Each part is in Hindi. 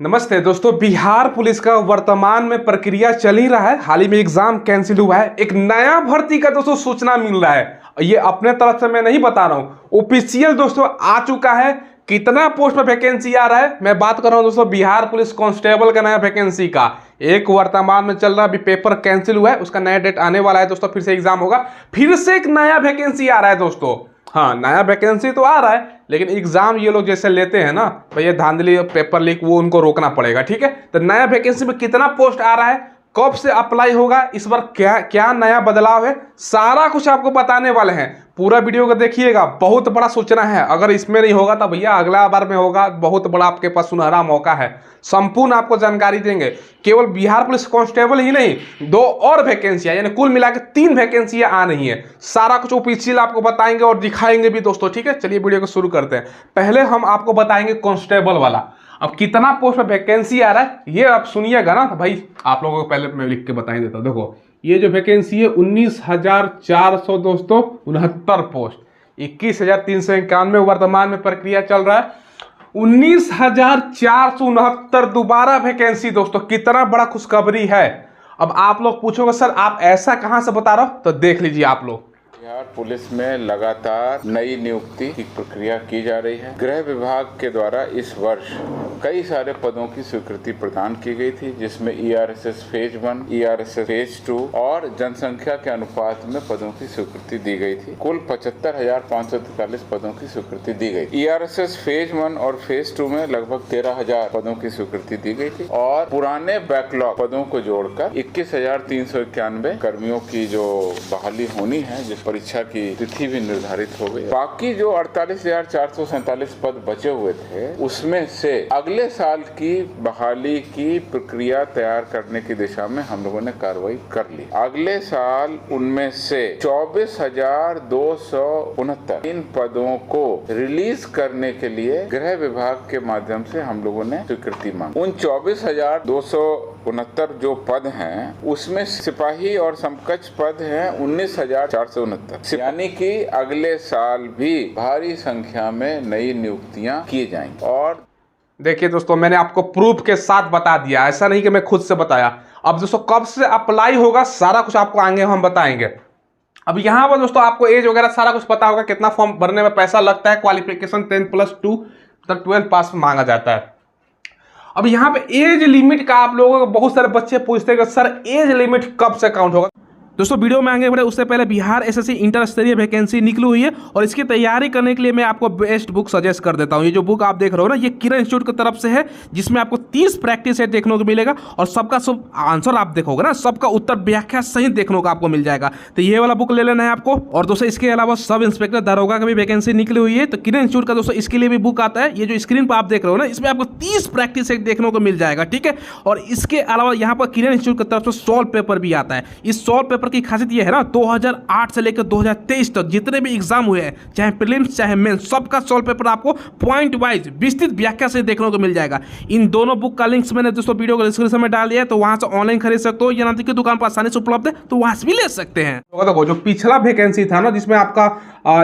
नमस्ते दोस्तों। बिहार पुलिस का वर्तमान में प्रक्रिया चल ही रहा है। हाल ही में एग्जाम कैंसिल हुआ है। एक नया भर्ती का दोस्तों सूचना मिल रहा है। ये अपने तरफ से मैं नहीं बता रहा हूं, ऑफिशियल दोस्तों आ चुका है। कितना पोस्ट पर वैकेंसी आ रहा है, मैं बात कर रहा हूं दोस्तों बिहार पुलिस कांस्टेबल का नया वैकेंसी का। एक वर्तमान में चल रहा है, अभी पेपर कैंसिल हुआ है, उसका नया डेट आने वाला है दोस्तों। फिर से एग्जाम होगा, फिर से एक नया वैकेंसी आ रहा है दोस्तों। हाँ, नया वैकेंसी तो आ रहा है, लेकिन एग्जाम ये लोग जैसे लेते हैं ना भैया, धांधली पेपर लीक, वो उनको रोकना पड़ेगा। ठीक है, तो नया वैकेंसी में कितना पोस्ट आ रहा है, कब से अप्लाई होगा, इस बार क्या क्या नया बदलाव है, सारा कुछ आपको बताने वाले हैं। पूरा वीडियो को देखिएगा, बहुत बड़ा सूचना है। अगर इसमें नहीं होगा तो भैया अगला बार में होगा। बहुत बड़ा आपके पास सुनहरा मौका है, संपूर्ण आपको जानकारी देंगे। केवल बिहार पुलिस कांस्टेबल ही नहीं, 2 और वैकेंसियां, यानी कुल मिलाकर 3 वैकेंसियां आ रही हैं। सारा कुछ ऑफिशियल आपको बताएंगे और दिखाएंगे भी दोस्तों। ठीक है, चलिए वीडियो को शुरू करते हैं। पहले हम आपको बताएंगे कांस्टेबल वाला। अब कितना पोस्ट पर वैकेंसी आ रहा है ये आप सुनिएगा ना, तो भाई आप लोगों को पहले मैं लिख के बता ही देता हूँ। देखो, ये जो वैकेंसी है 19,400 दोस्तों 69 पोस्ट, 21,391 वर्तमान में प्रक्रिया चल रहा है। 19,469 दोबारा वैकेंसी दोस्तों, कितना बड़ा खुशखबरी है। अब आप लोग पूछोगे सर आप ऐसा कहां से बता रहे हो, तो देख लीजिए आप लोग। बिहार पुलिस में लगातार नई नियुक्ति की प्रक्रिया की जा रही है। गृह विभाग के द्वारा इस वर्ष कई सारे पदों की स्वीकृति प्रदान की गई थी, जिसमें ERSS फेज 1, ERSS फेज 2 और जनसंख्या के अनुपात में पदों की स्वीकृति दी गई थी। कुल 75,543 पदों की स्वीकृति दी गई। ERSS फेज 1 और फेज 2 में लगभग 13,000 पदों की स्वीकृति दी गई थी और पुराने बैकलॉग पदों को जोड़कर 21,391 कर्मियों की जो बहाली होनी है, जिस परीक्षा की तिथि भी निर्धारित हो गई। बाकी जो 48,447 पद बचे हुए थे, उसमें से अगले साल की बहाली की प्रक्रिया तैयार करने की दिशा में हम लोगों ने कार्रवाई कर ली। अगले साल उनमें से 24,269 इन पदों को रिलीज करने के लिए गृह विभाग के माध्यम से हम लोगों ने स्वीकृति मांगी। उन 24,269 जो पद हैं, उसमें सिपाही और समकक्ष पद हैं 19,469, यानी कि अगले साल भी भारी संख्या में नई नियुक्तियां की जाएंगी। और देखिए दोस्तों, मैंने आपको प्रूफ के साथ बता दिया, ऐसा नहीं कि मैं खुद से बताया। अब दोस्तों कब से अप्लाई होगा सारा कुछ आपको आगे हम बताएंगे। अब यहाँ पर दोस्तों आपको एज वगैरह सारा कुछ पता होगा, कितना फॉर्म भरने में पैसा लगता है, क्वालिफिकेशन 10+2 मतलब 12 पास मांगा जाता है। अब यहाँ पे एज लिमिट का आप लोगों को बहुत सारे बच्चे पूछते हैं कि सर एज लिमिट कब से काउंट होगा। दोस्तों वीडियो में आगे बढ़े उससे पहले बिहार SSC इंटर स्तरीय वैकेंसी निकली हुई है और इसकी तैयारी करने के लिए मैं आपको बेस्ट बुक सजेस्ट कर देता हूं। ये जो बुक आप देख रहे हो ना, ये किरण इंस्टीट्यूट की तरफ से है, जिसमें आपको 30 प्रैक्टिस सेट देखने को मिलेगा और सबका सब आंसर आप देखोगे ना, सबका उत्तर व्याख्या सहित देखने को आपको मिल जाएगा। तो ये वाला बुक ले लेना है आपको। और दोस्तों इसके अलावा सब इंस्पेक्टर दारोगा का भी वैकेंसी निकली हुई है, तो किरण इंस्टीट्यूट का दोस्तों इसके लिए भी बुक आता है। ये जो स्क्रीन पर आप देख रहे हो ना, इसमें आपको 30 प्रैक्टिस सेट देखने को मिल जाएगा। ठीक है, और इसके अलावा यहाँ पर किरण इंस्टीट्यूट की तरफ से सॉल्व पेपर भी आता है। इस सॉल्व पेपर की खासियत ये है ना, 2008 से लेकर 2023 तक जितने भी एग्जाम हुए हैं, चाहे प्रीलिम्स चाहे मेंस, सबका सॉल्व पेपर आपको पॉइंट वाइज विस्तृत व्याख्या से देखने को मिल जाएगा। इन दोनों बुक का लिंक्स मैंने दोस्तों वीडियो के डिस्क्रिप्शन में डाल दिया है, तो वहां से ऑनलाइन खरीद सकते हो या नजदीक की दुकान पर आसानी से उपलब्ध है, तो वहां से भी ले सकते हैं। तो देखो, जो पिछला वैकेंसी था ना, जिसमें आपका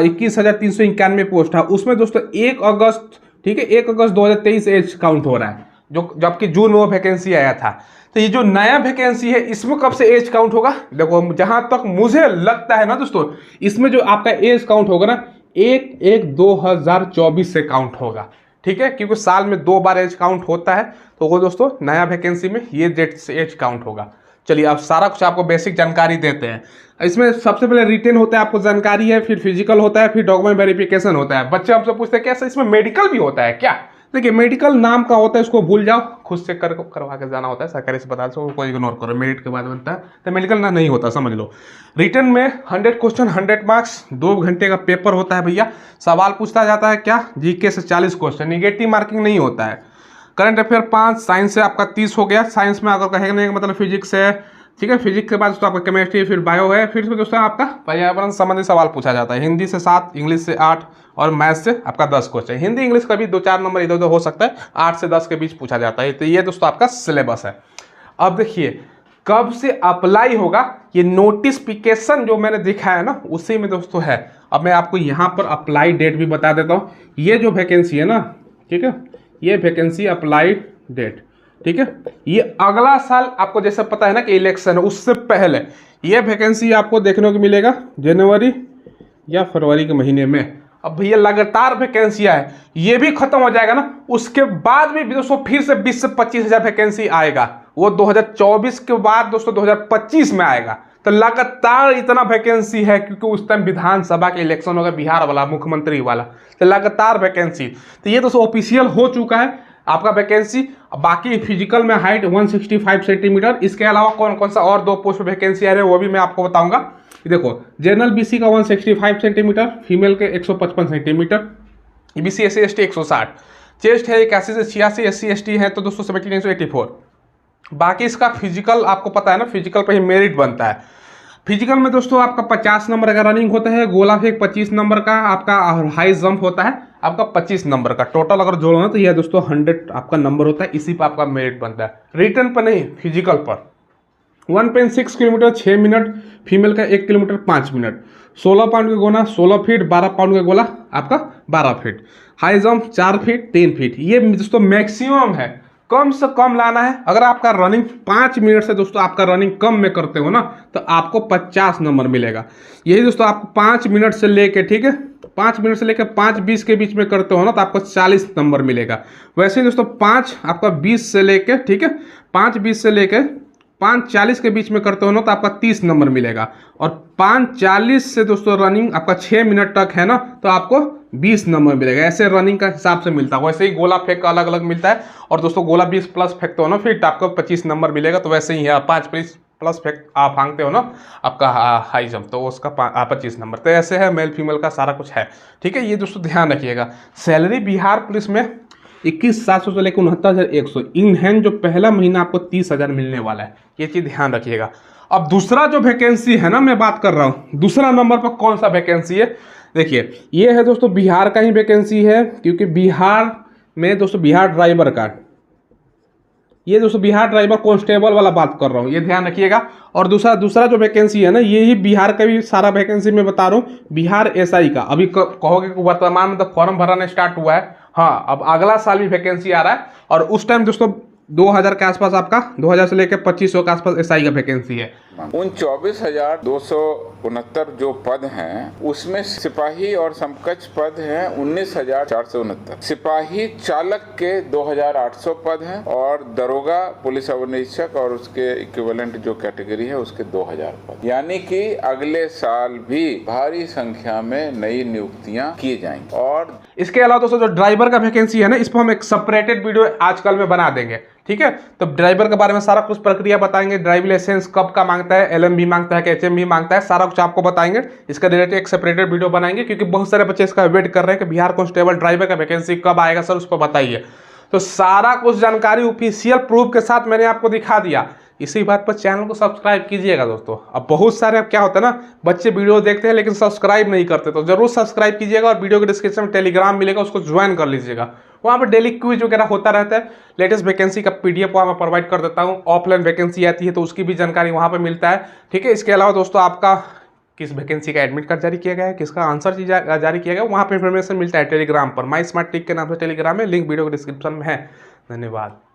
21,391 पोस्ट था, उसमें दोस्तों 1 अगस्त, ठीक है, 1 अगस्त 2023 एज काउंट हो रहा है, जो जबकि जून में वो वैकेंसी आया था। तो ये जो नया वैकेंसी है, इसमें कब से एज काउंट होगा, देखो जहां तक मुझे लगता है ना दोस्तों, इसमें जो आपका एज काउंट होगा ना, 1/1/2024 से काउंट होगा। ठीक है, क्योंकि साल में 2 बार एज काउंट होता है, तो वो दोस्तों नया वैकेंसी में ये डेट से एज काउंट होगा। चलिए अब सारा कुछ आपको बेसिक जानकारी देते हैं। इसमें सबसे पहले रिटेन होता है, आपको जानकारी है, फिर फिजिकल होता है, फिर डॉक्यूमेंट वेरिफिकेशन होता है। बच्चे हमसे पूछते हैं क्या सर इसमें मेडिकल भी होता है क्या। देखिए, मेडिकल नाम का होता है, इसको भूल जाओ, खुद से करवा के जाना होता है सरकारी अस्पताल से, कोई इग्नोर करो, मेरिट के बाद बनता है, तो मेडिकल ना नहीं होता, समझ लो। रिटन में 100 क्वेश्चन 100 मार्क्स, 2 घंटे का पेपर होता है भैया। सवाल पूछता जाता है क्या, जीके से 40 क्वेश्चन, निगेटिव मार्किंग नहीं होता है। करंट अफेयर 5, साइंस से आपका 30 हो गया। साइंस में अगर कहेंगे मतलब फिजिक्स है, ठीक है, फिजिक्स के बाद दोस्तों आपका केमिस्ट्री, फिर बायो है, फिर दोस्तों आपका पर्यावरण संबंधी सवाल पूछा जाता है। हिंदी से 7, इंग्लिश से 8 और मैथ से आपका 10 क्वेश्चन। हिंदी इंग्लिश का भी 2-4 नंबर इधर उधर हो सकता है, 8 से 10 के बीच पूछा जाता है। तो ये दोस्तों आपका सिलेबस है। अब देखिए कब से अप्लाई होगा, ये नोटिफिकेशन जो मैंने दिखाया है ना, उसी में दोस्तों है। अब मैं आपको यहाँ पर अप्लाई डेट भी बता देता हूँ। ये जो वैकेंसी है ना, ठीक है, ये वैकेंसी अप्लाई डेट, ठीक है। ये अगला साल आपको जैसे पता है ना कि इलेक्शन है, उससे पहले ये वैकेंसी आपको देखने को मिलेगा जनवरी या फरवरी के महीने में। अब भैया लगातार वैकेंसियाँ है, ये भी खत्म हो जाएगा ना, उसके बाद भी दोस्तों फिर से 20 से 25 हज़ार वैकेंसी आएगा, वो 2024 के बाद दोस्तों 2025 में आएगा। तो लगातार इतना वैकेंसी है क्योंकि उस टाइम विधानसभा के इलेक्शन होगा, बिहार वाला, मुख्यमंत्री वाला, तो लगातार वैकेंसी। तो ये दोस्तों ऑफिशियल हो चुका है आपका वैकेंसी। बाकी फिजिकल में हाइट 165 सेंटीमीटर, इसके अलावा कौन कौन सा और 2 पोस्ट वैकेंसी आ रहे हैं वो भी मैं आपको बताऊंगा। देखो जनरल बीसी का 165 सेंटीमीटर, फीमेल के 155 centimetre, EBC SC ST 160, chest है 81 से 86, एससी एसटी है तो दोस्तों 7984। बाकी इसका फिजिकल आपको पता है ना, फिजिकल पे ही मेरिट बनता है। फिजिकल में दोस्तों आपका 50 नंबर का रनिंग होता है, गोला फेंक 25 नंबर का, आपका हाई जंप होता है आपका 25 नंबर का, टोटल अगर जोड़ो ना तो यह दोस्तों 100 आपका नंबर होता है, इसी पर आपका मेरिट बनता है। रिटर्न पर नहीं, फिजिकल पर 1.6 किलोमीटर 6 मिनट, फीमेल का 1 किलोमीटर 5 मिनट, 16 पाउंड का गोला 16 फीट, 12 पाउंड का गोला आपका 12 feet, high jump 4 feet 3 feet. ये दोस्तों मैक्सिमम है, कम से कम लाना है। अगर आपका रनिंग 5 मिनट से दोस्तों आपका रनिंग कम में करते हो ना तो आपको 50 नंबर मिलेगा। यही दोस्तों आपको 5 मिनट से लेके, ठीक है, 5 मिनट से लेकर 5:20 के बीच में करते हो ना तो आपको 40 नंबर मिलेगा। वैसे ही दोस्तों 5 आपका 20 से लेके, ठीक है, 5:20 से लेके 5:40 के बीच में करते हो ना तो आपका 30 नंबर मिलेगा। और 5:40 से दोस्तों रनिंग आपका 6 मिनट तक है ना तो आपको 20 नंबर मिलेगा। ऐसे रनिंग का हिसाब से मिलता है। वैसे ही गोला फेंक का अलग अलग मिलता है, और दोस्तों गोला 20 प्लस फेंकते हो ना फिर आपको 25 नंबर मिलेगा। तो वैसे ही है 5 प्लस फेंक आप फांगते हो ना आपका हाई जंप, तो उसका 25 नंबर। तो ऐसे है, मेल फीमेल का सारा कुछ है, ठीक है। ये दोस्तों ध्यान रखिएगा। सैलरी बिहार पुलिस में 21,700 से लेकर 69,100, इन हैंड जो पहला महीना आपको 30,000 मिलने वाला है, ये चीज़ ध्यान रखिएगा। अब दूसरा जो वैकेंसी है ना, मैं बात कर रहा हूँ दूसरा नंबर पर कौन सा वैकेंसी है, देखिए ये है दोस्तों बिहार का ही वैकेंसी है, क्योंकि बिहार में दोस्तों बिहार ड्राइवर का, ये दोस्तों बिहार ड्राइवर कांस्टेबल वाला बात कर रहा हूँ, ये ध्यान रखिएगा। और दूसरा जो वैकेंसी है ना, ये ही बिहार का भी सारा वैकेंसी मैं बता रहा हूँ, बिहार एसआई का। अभी कहोगे कि वर्तमान में तो फॉर्म भरना स्टार्ट हुआ है, हाँ अब अगला साल भी वैकेंसी आ रहा है। और उस टाइम दोस्तों 2000 के आसपास, आपका 2000 से लेकर 2500 के आसपास एसआई का वैकेंसी है। उन 24,269 जो पद हैं उसमें सिपाही और समकक्ष पद हैं 19,469, सिपाही चालक के 2,800 पद हैं, और दरोगा पुलिस अवर और उसके इक्विवेलेंट जो कैटेगरी है उसके 2,000 पद। यानी कि अगले साल भी भारी संख्या में नई नियुक्तियां की जाएंगी। और इसके अलावा दोस्तों जो ड्राइवर का वैकेंसी है ना, इस पर हम एक सेपरेटेड वीडियो आजकल में बना देंगे, ठीक है। तो ड्राइवर के बारे में सारा कुछ प्रक्रिया बताएंगे, ड्राइविंग लाइसेंस कब का मांगता है, एलएमबी मांगता है कि एचएमबी मांगता है, सारा कुछ आपको बताएंगे। इसका रिलेटेड एक सेपरेटेड वीडियो बनाएंगे, क्योंकि बहुत सारे बच्चे इसका वेट कर रहे हैं कि बिहार कांस्टेबल ड्राइवर का वैकेंसी कब आएगा सर, उस पर बताइए। तो सारा कुछ जानकारी ऑफिशियल प्रूफ के साथ मैंने आपको दिखा दिया। इसी बात पर चैनल को सब्सक्राइब कीजिएगा दोस्तों। अब बहुत सारे अब क्या होता है ना, बच्चे वीडियो देखते हैं लेकिन सब्सक्राइब नहीं करते, तो जरूर सब्सक्राइब कीजिएगा। और वीडियो के डिस्क्रिप्शन में टेलीग्राम मिलेगा, उसको ज्वाइन कर लीजिएगा। वहाँ पर डेली क्विज वगैरह होता रहता है, लेटेस्ट वैकेंसी का PDF वहाँ मैं प्रोवाइड कर देता हूँ। ऑफलाइन वैकेंसी आती है तो उसकी भी जानकारी वहाँ पर मिलता है, ठीक है। इसके अलावा दोस्तों आपका किस वैकेंसी का एडमिट कार्ड जारी किया गया है, किसका आंसर जारी किया गया है, वहाँ पर इंफॉर्मेशन मिलता है टेलीग्राम पर। माई स्मार्ट टिक के नाम से टेलीग्राम में, लिंक वीडियो के डिस्क्रिप्शन में है। धन्यवाद।